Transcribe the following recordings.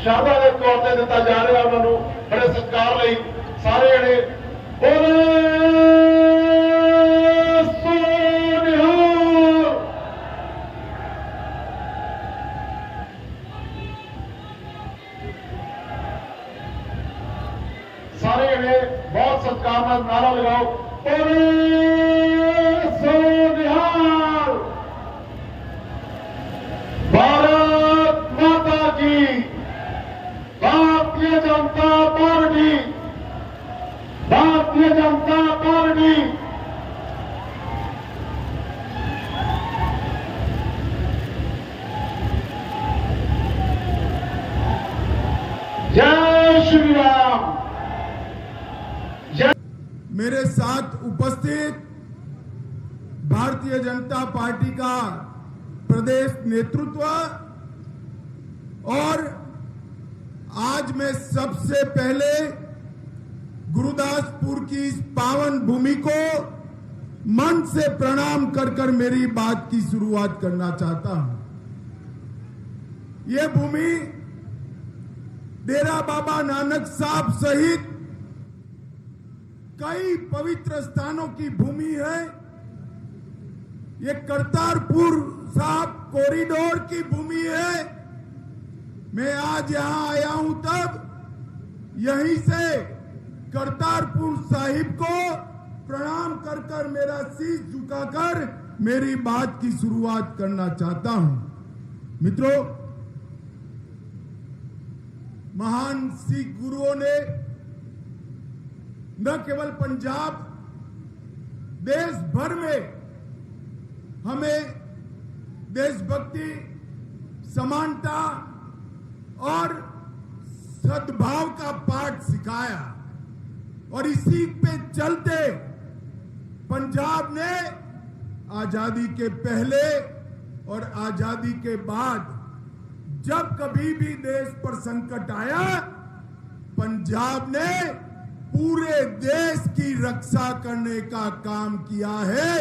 ਸ਼ਰਧਾ ਦੇ ਤੌਰ ਤੇ ਦਿੱਤਾ ਜਾ ਰਿਹਾ ਉਹਨਾਂ ਨੂੰ ਬੜੇ ਸਤਿਕਾਰ ਲਈ ਸਾਰੇ ਜਣੇ ਬੋਲੇ ਸੋਨਿਹਾਲ। ਸਾਰੇ ਜਣੇ ਬਹੁਤ ਸਤਿਕਾਰ ਨਾਲ ਨਾਰਾ ਲਗਾਓ ਬੋਲੇ ਸੋਨਿਹਾਲ। भारत माता की, भारतीय जनता पार्टी, भारतीय जनता पार्टी। जय श्री राम। मेरे साथ उपस्थित भारतीय जनता पार्टी का प्रदेश नेतृत्व और आज मैं सबसे पहले गुरुदासपुर की इस पावन भूमि को मन से प्रणाम कर कर मेरी बात की शुरुआत करना चाहता हूं। यह भूमि डेरा बाबा नानक साहब सहित कई पवित्र स्थानों की भूमि है। ये करतारपुर साहब कॉरिडोर की भूमि है। मैं आज यहां आया हूं तब यहीं से करतारपुर साहिब को प्रणाम कर कर मेरा शीश झुकाकर मेरी बात की शुरुआत करना चाहता हूं। मित्रों, महान सिख गुरुओं ने न केवल पंजाब, देश भर में हमें देशभक्ति, समानता और सद्भाव का पाठ सिखाया और इसी पे चलते पंजाब ने आजादी के पहले और आजादी के बाद जब कभी भी देश पर संकट आया, पंजाब ने पूरे देश की रक्षा करने का काम किया है।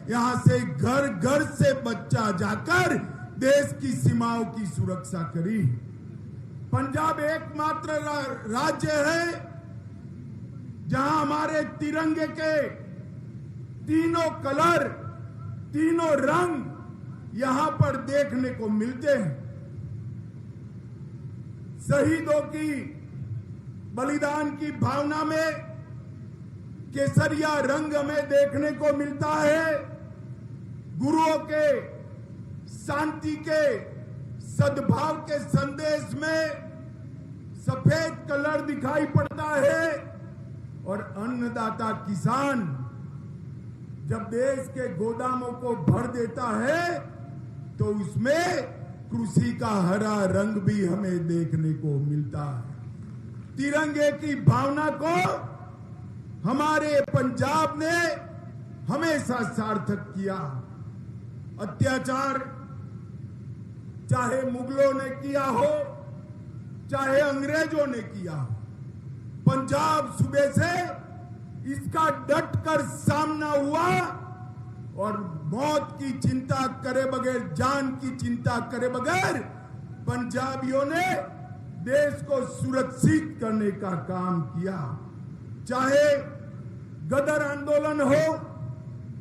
यहां से घर घर से बच्चा जाकर देश की सीमाओं की सुरक्षा करी। पंजाब एकमात्र राज्य है जहां हमारे तिरंगे के तीनों कलर, तीनों रंग यहां पर देखने को मिलते हैं। शहीदों की बलिदान की भावना में केसरिया रंग हमें देखने को मिलता है। गुरुओं के शांति के सद्भाव के संदेश में सफेद कलर दिखाई पड़ता है और अन्नदाता किसान जब देश के गोदामों को भर देता है तो उसमें कृषि का हरा रंग भी हमें देखने को मिलता है। तिरंगे की भावना को हमारे पंजाब ने हमेशा सार्थक किया। अत्याचार चाहे मुगलों ने किया हो, चाहे अंग्रेजों ने किया हो, पंजाब सूबे से इसका डटकर सामना हुआ और मौत की चिंता करे बगैर, जान की चिंता करे बगैर पंजाबियों ने देश को सुरक्षित करने का काम किया। चाहे गदर आंदोलन हो,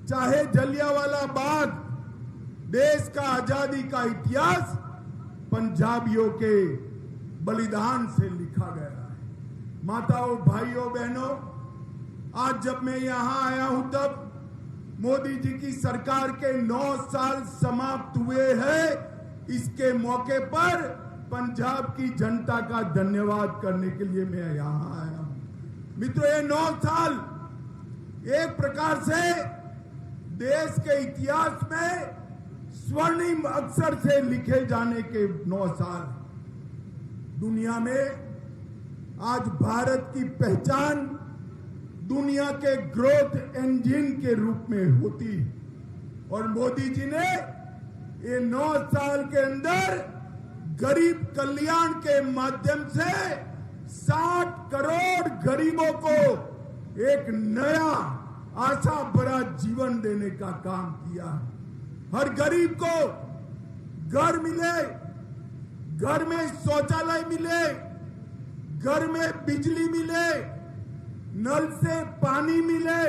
चाहे जलियांवाला बाग, देश का आजादी का इतिहास पंजाबियों के बलिदान से लिखा गया है। माताओं, भाइयों, बहनों, आज जब मैं यहां आया हूं तब मोदी जी की सरकार के 9 साल समाप्त हुए हैं। इसके मौके पर पंजाब की जनता का धन्यवाद करने के लिए मैं यहां आया हूं। मित्रों, ये 9 साल एक प्रकार से देश के इतिहास में स्वर्णिम अक्षर से लिखे जाने के 9 साल। दुनिया में आज भारत की पहचान दुनिया के ग्रोथ इंजन के रूप में होती और मोदी जी ने ये 9 साल के अंदर गरीब कल्याण के माध्यम से 60 करोड़ गरीबों को एक नया आशा भरा जीवन देने का काम किया। हर गरीब को घर मिले, घर में शौचालय मिले, घर में बिजली मिले, नल से पानी मिले,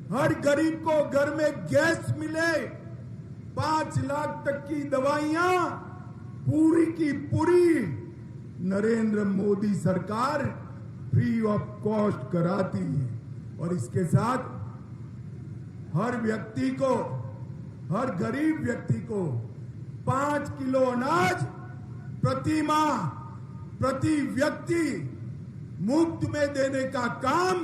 हर गरीब को घर में गैस मिले, 5 लाख तक की दवाइयां पूरी की पूरी नरेंद्र मोदी सरकार फ्री ऑफ कॉस्ट कराती है। और इसके साथ हर व्यक्ति को, हर गरीब व्यक्ति को 5 किलो अनाज प्रति माह, प्रति व्यक्ति मुफ्त में देने का काम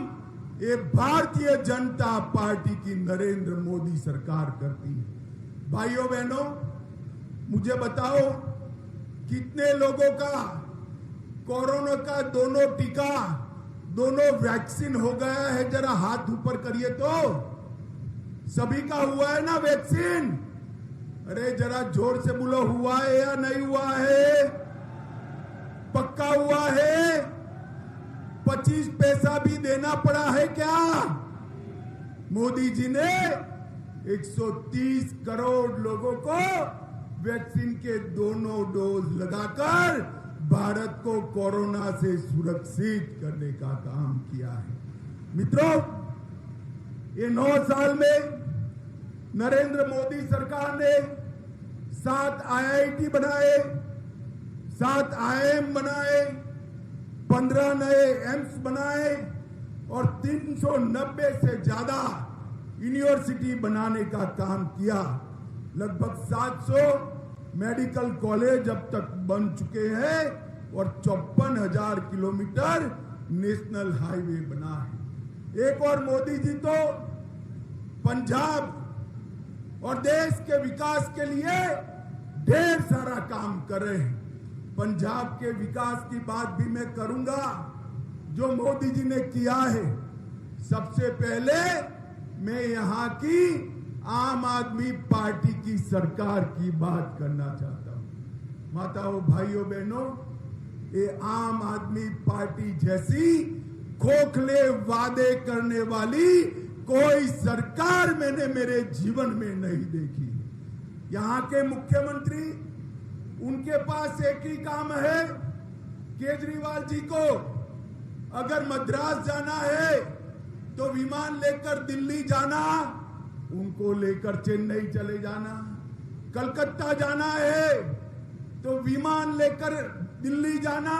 ये भारतीय जनता पार्टी की नरेंद्र मोदी सरकार करती है। भाइयों बहनों, मुझे बताओ कितने लोगों का कोरोना का दोनों टीका, दोनों वैक्सीन हो गया है? जरा हाथ ऊपर करिए तो। सभी का हुआ है ना वैक्सीन? अरे जरा जोर से बोलो, हुआ है या नहीं हुआ है? पक्का हुआ है? 25 पैसा भी देना पड़ा है क्या? मोदी जी ने 130 करोड़ लोगों को वैक्सीन के दोनों डोज लगाकर भारत को कोरोना से सुरक्षित करने का काम किया है। मित्रों, ये 9 साल में नरेंद्र मोदी सरकार ने 7 IIT बनाए, 7 IIM बनाए, 15 नए एम्स बनाए और 390 से ज्यादा यूनिवर्सिटी बनाने का काम किया। लगभग 700 मेडिकल कॉलेज अब तक बन चुके हैं और 54,000 किलोमीटर नेशनल हाईवे बना है। एक और मोदी जी तो पंजाब और देश के विकास के लिए ढेर सारा काम कर रहे हैं। पंजाब के विकास की बात भी मैं करूंगा जो मोदी जी ने किया है। सबसे पहले मैं यहां की आम आदमी पार्टी की सरकार की बात करना चाहता हूं। माताओं, भाइयों, बहनों, ये आम आदमी पार्टी जैसी खोखले वादे करने वाली कोई सरकार मैंने मेरे जीवन में नहीं देखी। यहां के मुख्यमंत्री, उनके पास एक ही काम है, केजरीवाल जी को अगर मद्रास जाना है तो विमान लेकर दिल्ली जाना, उनको लेकर चेन्नई चले जाना। कलकत्ता जाना है तो विमान लेकर दिल्ली जाना,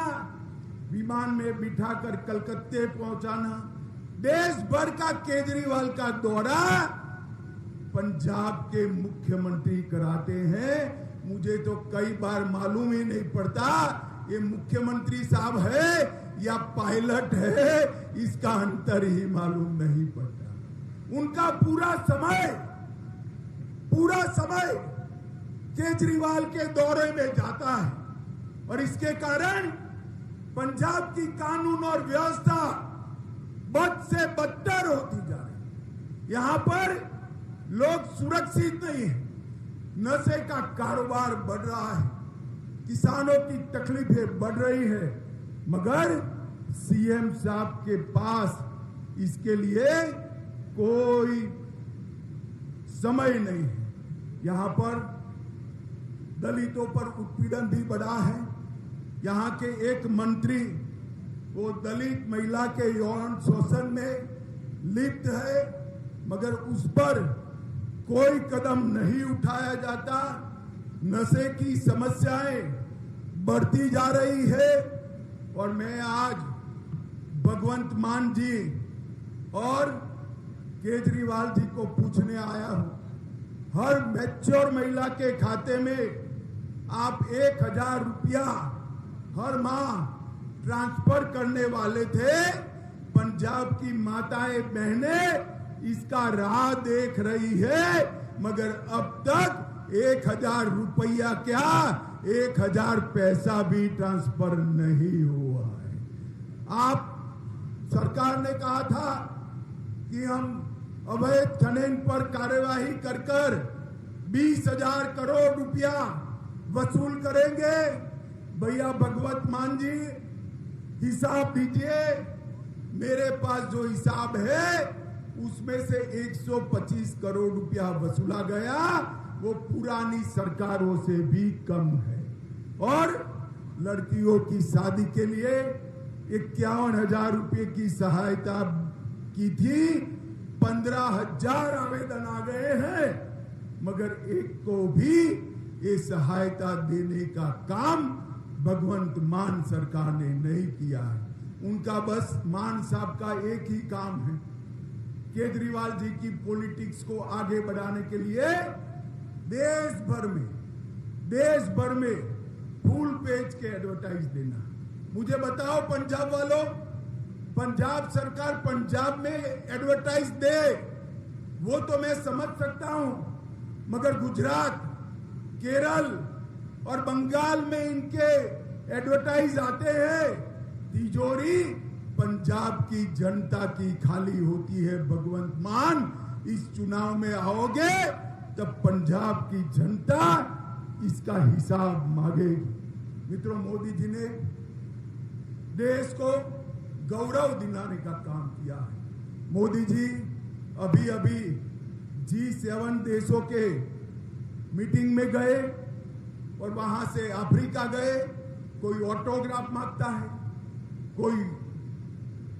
विमान में बिठाकर कलकत्ते पहुंचाना। देश भर का केजरीवाल का दौरा पंजाब के मुख्यमंत्री कराते हैं। मुझे तो कई बार मालूम ही नहीं पड़ता ये मुख्यमंत्री साहब है या पायलट है, इसका अंतर ही मालूम नहीं पड़ता। उनका पूरा समय केजरीवाल के दौरे में जाता है और इसके कारण पंजाब की कानून और व्यवस्था बद से बदतर होती जा रही। यहां पर लोग सुरक्षित नहीं है, नशे का कारोबार बढ़ रहा है, किसानों की तकलीफें बढ़ रही है, मगर सीएम साहब के पास इसके लिए कोई समय नहीं है। यहां पर दलितों पर उत्पीड़न भी बढ़ा है। यहां के एक मंत्री वो दलित महिला के यौन शोषण में लिप्त है, मगर उस पर कोई कदम नहीं उठाया जाता। नशे की समस्याएं बढ़ती जा रही है और मैं आज भगवंत मान जी और केजरीवाल जी को पूछने आया हूं। हर मैच्योर महिला के खाते में आप 1,000 रुपया हर माह ट्रांसफर करने वाले थे। पंजाब की माताएं बहनें इसका राह देख रही है, मगर अब तक 1,000 रुपया क्या 1,000 पैसा भी ट्रांसफर नहीं हुआ है। आप सरकार ने कहा था कि हम अवैध खनन पर कार्यवाही कर 20,000 करोड़ रुपया वसूल करेंगे। भैया भगवत मान जी, हिसाब दीजिए। मेरे पास जो हिसाब है उसमें से 125 करोड़ रुपया वसूला गया, वो पुरानी सरकारों से भी कम है। और लड़कियों की शादी के लिए 51,000 रुपए की सहायता की थी। 15,000 आवेदन आ गए हैं, मगर एक को भी ये सहायता देने का काम भगवंत मान सरकार ने नहीं किया है। उनका बस मान साहब का एक ही काम है, केजरीवाल जी की पॉलिटिक्स को आगे बढ़ाने के लिए देश भर में फुल पेज के एडवर्टाइज देना। मुझे बताओ पंजाब वालों, पंजाब सरकार पंजाब में एडवर्टाइज दे वो तो मैं समझ सकता हूं, मगर गुजरात, केरल और बंगाल में इनके एडवर्टाइज आते हैं। तिजोरी पंजाब की जनता की खाली होती है। भगवंत मान, इस चुनाव में आओगे तब पंजाब की जनता इसका हिसाब मांगेगी। मित्रों, मोदी जी ने देश को गौरव दिलाने का काम किया है। मोदी जी अभी G7 देशों के मीटिंग में गए और वहां से अफ्रीका गए। कोई ऑटोग्राफ मांगता है, कोई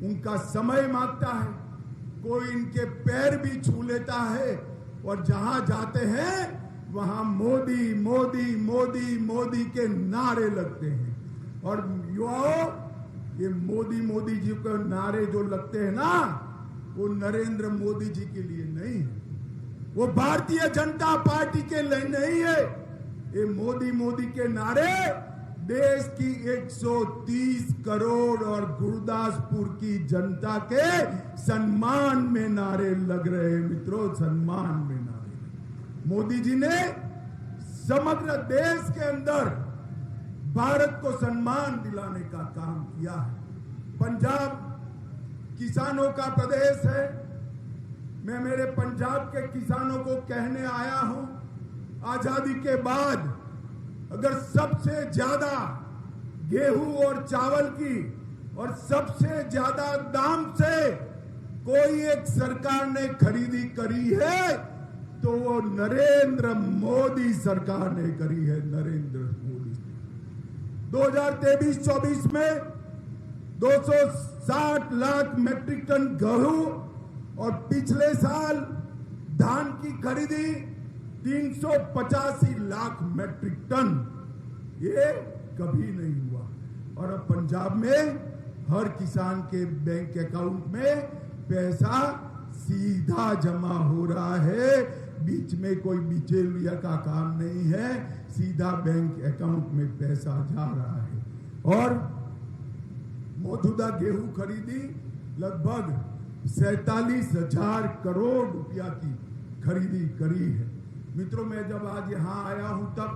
उनका समय मांगता है, कोई इनके पैर भी छू लेता है, और जहां जाते हैं वहां मोदी मोदी मोदी मोदी के नारे लगते हैं। और युवाओं, ये मोदी मोदी जी के नारे जो लगते हैं ना, वो नरेंद्र मोदी जी के लिए नहीं है, वो भारतीय जनता पार्टी के लिए नहीं है। ये मोदी मोदी के नारे देश की 130 करोड़ और गुरदासपुर की जनता के सम्मान में नारे लग रहे हैं। मित्रों, सम्मान में नारे। मोदी जी ने समग्र देश के अंदर भारत को सम्मान दिलाने का काम किया है। पंजाब किसानों का प्रदेश है। मैं मेरे पंजाब के किसानों को कहने आया हूं, आजादी के बाद अगर सबसे ज्यादा गेहूं और चावल की और सबसे ज्यादा दाम से कोई एक सरकार ने खरीदी करी है तो वो नरेंद्र मोदी सरकार ने करी है। नरेंद्र मोदी 2023-24 में 260 लाख मैट्रिक टन गेहूं और पिछले साल धान की खरीदी 385 लाख मैट्रिक टन, ये कभी नहीं हुआ। और अब पंजाब में हर किसान के बैंक अकाउंट में पैसा सीधा जमा हो रहा है। बीच में कोई बिचौलिया का काम नहीं है, सीधा बैंक अकाउंट में पैसा जा रहा है। और मौजूदा गेहूं खरीदी लगभग 47,000 करोड़ रुपया की खरीदी करी है। मित्रों, मैं जब आज यहां आया हूं तब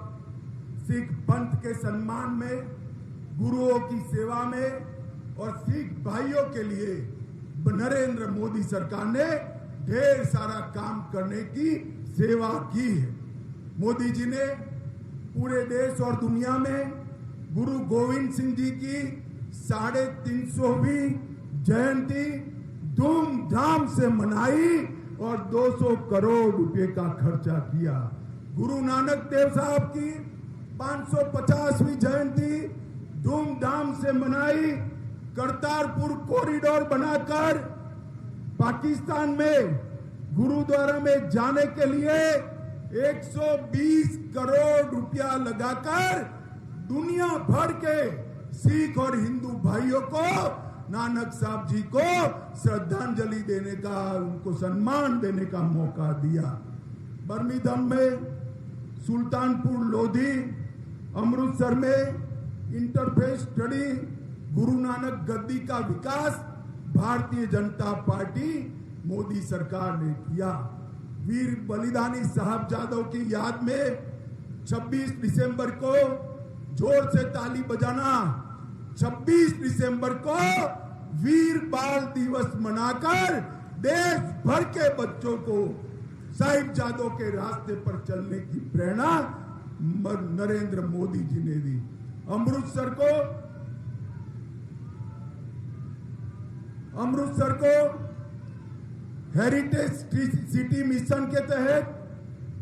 सिख पंथ के सम्मान में, गुरुओं की सेवा में और सिख भाइयों के लिए नरेंद्र मोदी सरकार ने ढेर सारा काम करने की सेवा की है। मोदी जी ने पूरे देश और दुनिया में गुरु गोविंद सिंह जी की 350वीं जयंती धूमधाम से मनाई और 200 करोड़ रुपए का खर्चा किया। गुरु नानक देव साहब की 550वीं जयंती धूमधाम से मनाई। करतारपुर कॉरिडोर बनाकर पाकिस्तान में गुरुद्वारा में जाने के लिए 120 करोड़ रुपया लगाकर दुनिया भर के सिख और हिंदू भाइयों को नानक साहब जी को श्रद्धांजलि देने का, उनको सम्मान देने का मौका दिया। बर्मिंघम में, सुल्तानपुर लोधी, अमृतसर में इंटरफेस स्टडी, गुरु नानक गद्दी का विकास भारतीय जनता पार्टी मोदी सरकार ने किया। वीर बलिदानी साहबजादों की याद में 26 दिसंबर को जोर से ताली बजाना, 26 दिसंबर को वीर बाल दिवस मनाकर देश भर के बच्चों को साहिबजादों के रास्ते पर चलने की प्रेरणा नरेंद्र मोदी जी ने दी। अमृतसर को हेरिटेज सिटी मिशन के तहत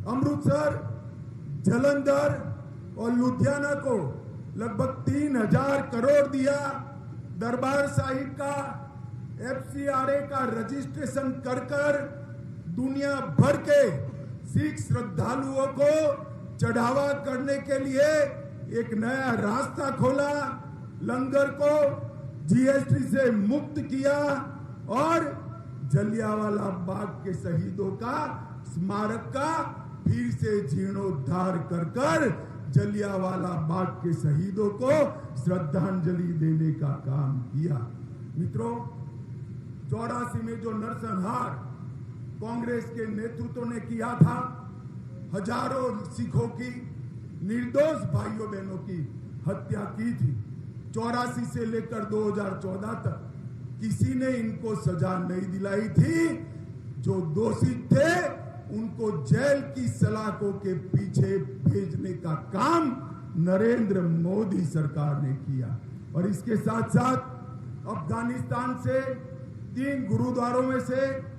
अमृतसर, जलंधर और लुधियाना को लगभग 3000 करोड़ दिया। दरबार साहिब का FCRA का रजिस्ट्रेशन कर दुनिया भर के सिख श्रद्धालुओं को चढ़ावा करने के लिए एक नया रास्ता खोला। लंगर को GST से मुक्त किया और जलियांवाला बाग के शहीदों का स्मारक का फिर से जीर्णोद्धार कर जलियांवाला बाग के शहीदों को श्रद्धांजलि देने का काम किया। मित्रों, 84 में जो नरसंहार कांग्रेस के नेतृत्व ने किया था, हजारों सिखों की, निर्दोष भाइयों बहनों की हत्या की थी। 84 से लेकर 2014 तक किसी ने इनको सजा नहीं दिलाई थी। जो दोषी थे उनको जेल की सलाखों के पीछे भेजने का काम नरेंद्र मोदी सरकार ने किया। और इसके साथ साथ अफगानिस्तान से 3 गुरुद्वारों में से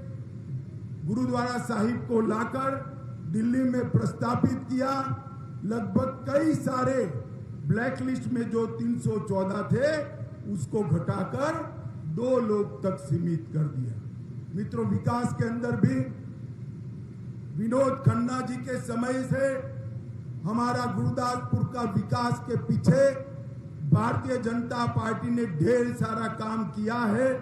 गुरुद्वारा साहिब को लाकर दिल्ली में प्रस्तापित किया। लगभग कई सारे ब्लैकलिस्ट में जो 314 थे उसको घटाकर 2 लोग तक सीमित कर दिया। मित्रों, विकास के अंदर भी विनोद खन्ना जी के समय से हमारा गुरदासपुर का विकास के पीछे भारतीय जनता पार्टी ने ढेर सारा काम किया है।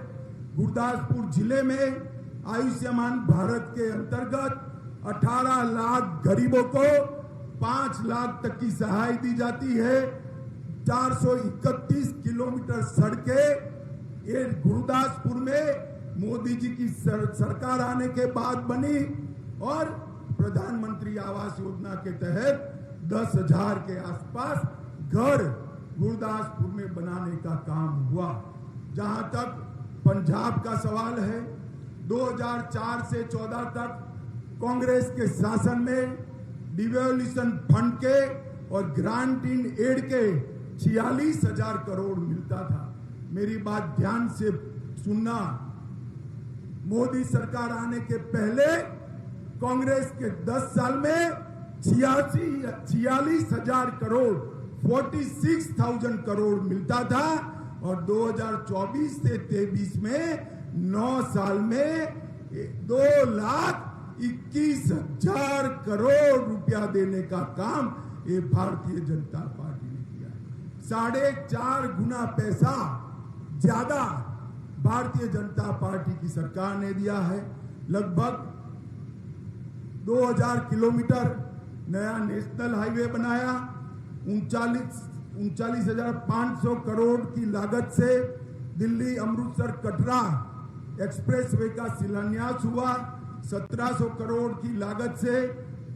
गुरदासपुर जिले में आयुष्मान भारत के अंतर्गत 18 लाख गरीबों को 5 लाख तक की सहाय दी जाती है। 431 किलोमीटर सड़कें ये गुरदासपुर में मोदी जी की सरकार आने के बाद बनी और प्रधानमंत्री आवास योजना के तहत 10,000 के आसपास घर गुरदासपुर में बनाने का काम हुआ। जहां तक पंजाब का सवाल है, 2004 से 14 तक कांग्रेस के शासन में डिवोल्यूशन फंड के और ग्रांट इन एड के 46,000 करोड़ मिलता था। मेरी बात ध्यान से सुनना, मोदी सरकार आने के पहले कांग्रेस के 10 साल में 46,000 करोड़ 46,000 करोड़ मिलता था और 2024 से 23 में 9 साल में 2,21,000 करोड़ रुपया देने का काम ये भारतीय जनता पार्टी ने किया। 4.5 गुना पैसा ज्यादा भारतीय जनता पार्टी की सरकार ने दिया है। लगभग 2000 किलोमीटर नया नेशनल हाईवे बनाया। 39,500 करोड़ की लागत से दिल्ली अमृतसर कटरा एक्सप्रेसवे का शिलान्यास हुआ। 1700 करोड़ की लागत से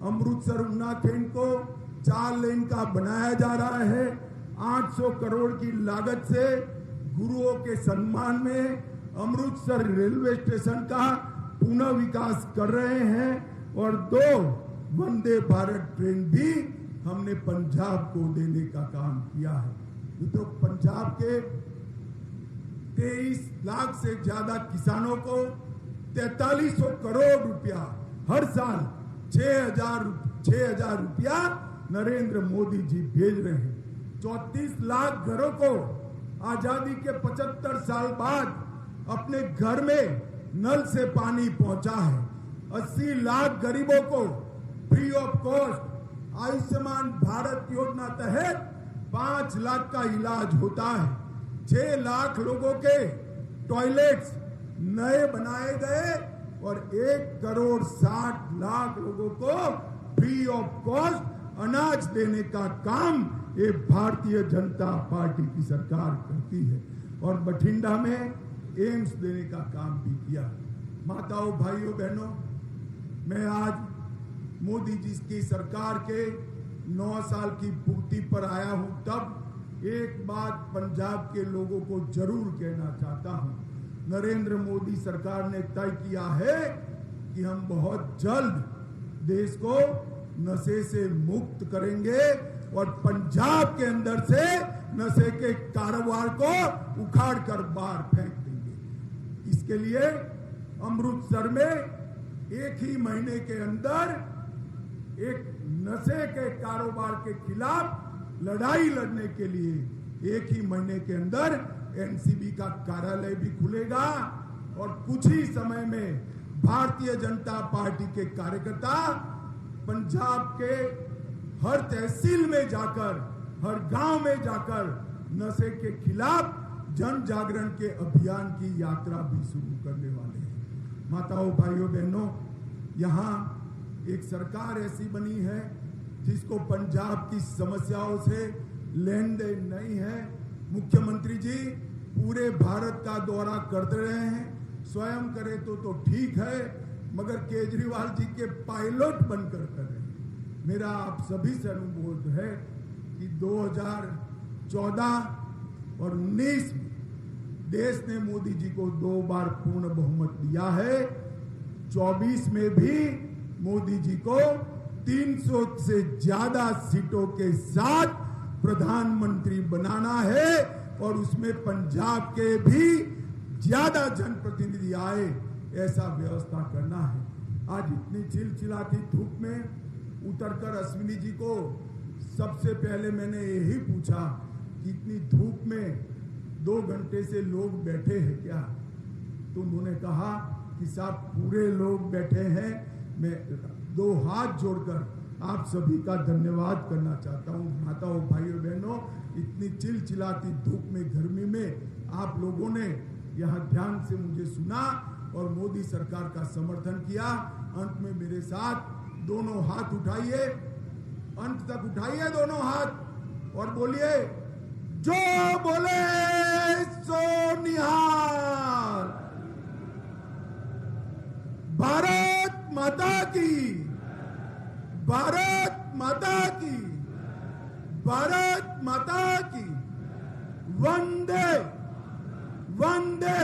अमृतसर उना खेंड को 4 लेन का बनाया जा रहा है। 800 करोड़ की लागत से गुरुओं के सम्मान में अमृतसर रेलवे स्टेशन का पुनः विकास कर रहे हैं और 2 वंदे भारत ट्रेन भी हमने पंजाब को देने का काम किया है। तो पंजाब के 23 लाख से ज्यादा किसानों को 4300 करोड़ रुपया हर साल 6,000 रुपया नरेंद्र मोदी जी भेज रहे हैं। 34 लाख घरों को आजादी के 75 साल बाद अपने घर में नल से पानी पहुंचा है। 80 लाख गरीबों को free of cost Ayushman Bharat योजना तहत 5 लाख का इलाज होता है। 6 लाख लोगों के टॉयलेट्स नए बनाए गए और 1,60 लाख लोगों को फ्री ऑफ कॉस्ट अनाज देने का काम ये भारतीय जनता पार्टी की सरकार करती है। और बठिंडा में एम्स देने का काम भी किया। माताओं, भाइयों, बहनों, मैं आज मोदी जी की सरकार के 9 साल की पूर्ति पर आया हूं। तब एक बात पंजाब के लोगों को जरूर कहना चाहता हूं। नरेंद्र मोदी सरकार ने तय किया है कि हम बहुत जल्द देश को नशे से मुक्त करेंगे और पंजाब के अंदर से नशे के कारोबार को उखाड़ कर बाहर फेंक देंगे। इसके लिए अमृतसर में एक ही महीने के अंदर एक नशे के कारोबार के खिलाफ लड़ाई लड़ने के लिए 1 ही महीने के अंदर एनसीबी का कार्यालय भी खुलेगा और कुछ ही समय में भारतीय जनता पार्टी के कार्यकर्ता पंजाब के हर तहसील में जाकर, हर गांव में जाकर नशे के खिलाफ जन जागरण के अभियान की यात्रा भी शुरू करने वाले हैं। माताओं, भाइयों, बहनों, यहाँ एक सरकार ऐसी बनी है जिसको पंजाब की समस्याओं से लेन देन नहीं है। मुख्यमंत्री जी पूरे भारत का दौरा करते रहे हैं, स्वयं करे तो ठीक है, मगर केजरीवाल जी के पायलट बनकर कर रहे हैं। मेरा आप सभी से अनुरोध है कि 2014 और 19 में देश ने मोदी जी को 2 बार पूर्ण बहुमत दिया है। 24 में भी मोदी जी को 300 से ज्यादा सीटों के साथ प्रधानमंत्री बनाना है और उसमें पंजाब के भी ज्यादा जनप्रतिनिधि आए, ऐसा व्यवस्था करना है। आज इतनी चिलचिलाती धूप में उतरकर अश्विनी जी को सबसे पहले मैंने यही पूछा कि इतनी धूप में 2 घंटे से लोग बैठे हैं क्या? तो उन्होंने कहा कि साहब पूरे लोग बैठे हैं। मैं 2 हाथ जोड़कर आप सभी का धन्यवाद करना चाहता हूँ। माताओं, भाइयों, बहनों, इतनी चिलचिलाती धूप में, गर्मी में आप लोगों ने यहाँ ध्यान से मुझे सुना और मोदी सरकार का समर्थन किया। अंत में मेरे साथ दोनों हाथ उठाइए, अंत तक उठाइए दोनों हाथ और बोलिए, जो बोले सो निहाल। भारत माता की, भारत माता की, भारत माता की। वंदे वंदे